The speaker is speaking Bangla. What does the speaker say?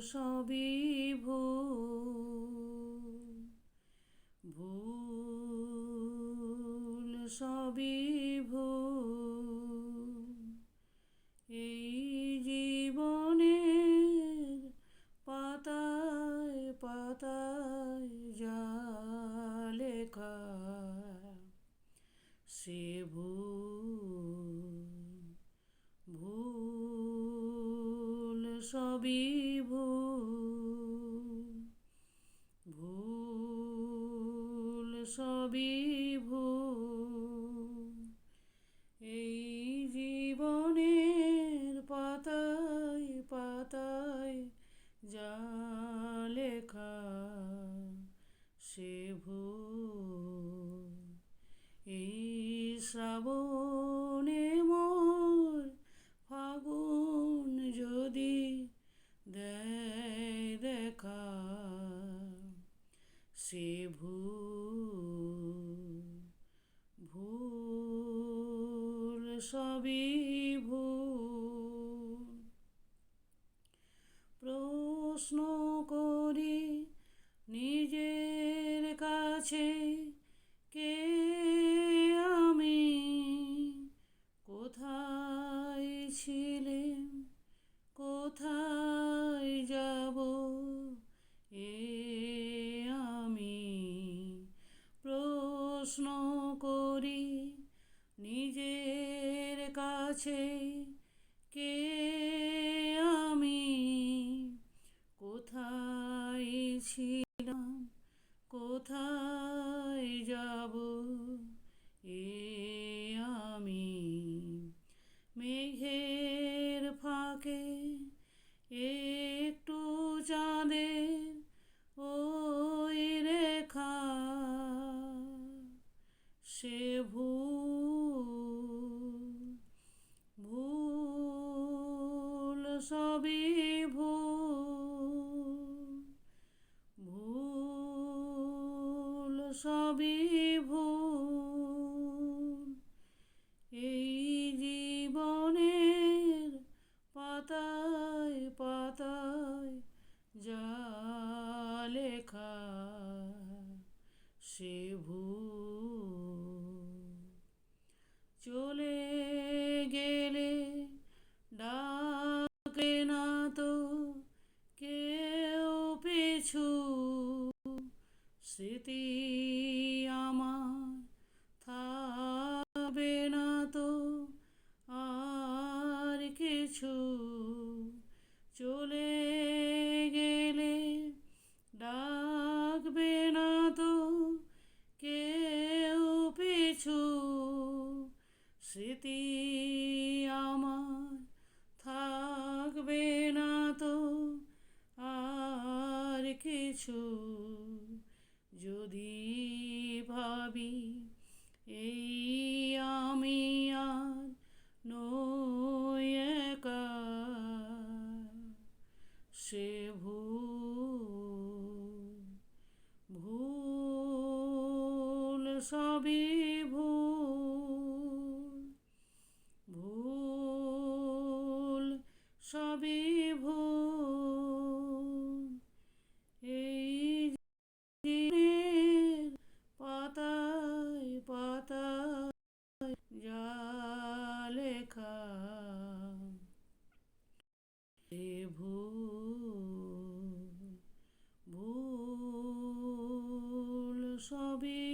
সবই ভুল, ভুল সবই ভুল। এই জীবনের পাতায় পাতায় যা লেখা সে ভুল, ভুল সবই ভুল, ভুল সবই ভুল। এই জীবনের পাতায় পাতায় যা লেখা সে ভুল। এই শ্রাবণে মোর ফাগুন যদি দেয় দেখা সে ভুল, ভুল সবই ভুল। প্রশ্ন করি নিজের কাছে, কে আমি, কোথায় ছিলেম, কোথায় যাব এ আমি। প্রশ্ন করি নিজের কাছে, কে আমি, কোথায় ছিলাম, কোথায় যাব এ আমি। মেঘের ফাঁকে একটু চাঁদের ওই রেখা সে ভুল, ভুল সবই ভুল, ভুল সবই ভুল। এই জীবনের পাতায় পাতায় যা লেখা সে ভুল। চলে গেলে ডাকে না তো কেউ পিছু, স্মৃতি আমার থাকবে না তো আর কিছু। চলে গেলে ডাকবে না তো কেউ পিছু, স্মৃতি আমার থাকবে না তো আর কিছু। যদি ভাবি এই আমি আর নই একা সে ভুল, ভুল সবই ভুল, ভুল সবই ভুল। এই দিনের পাতায় পাতায় যা লেখা সে ভুল, ভুল সবই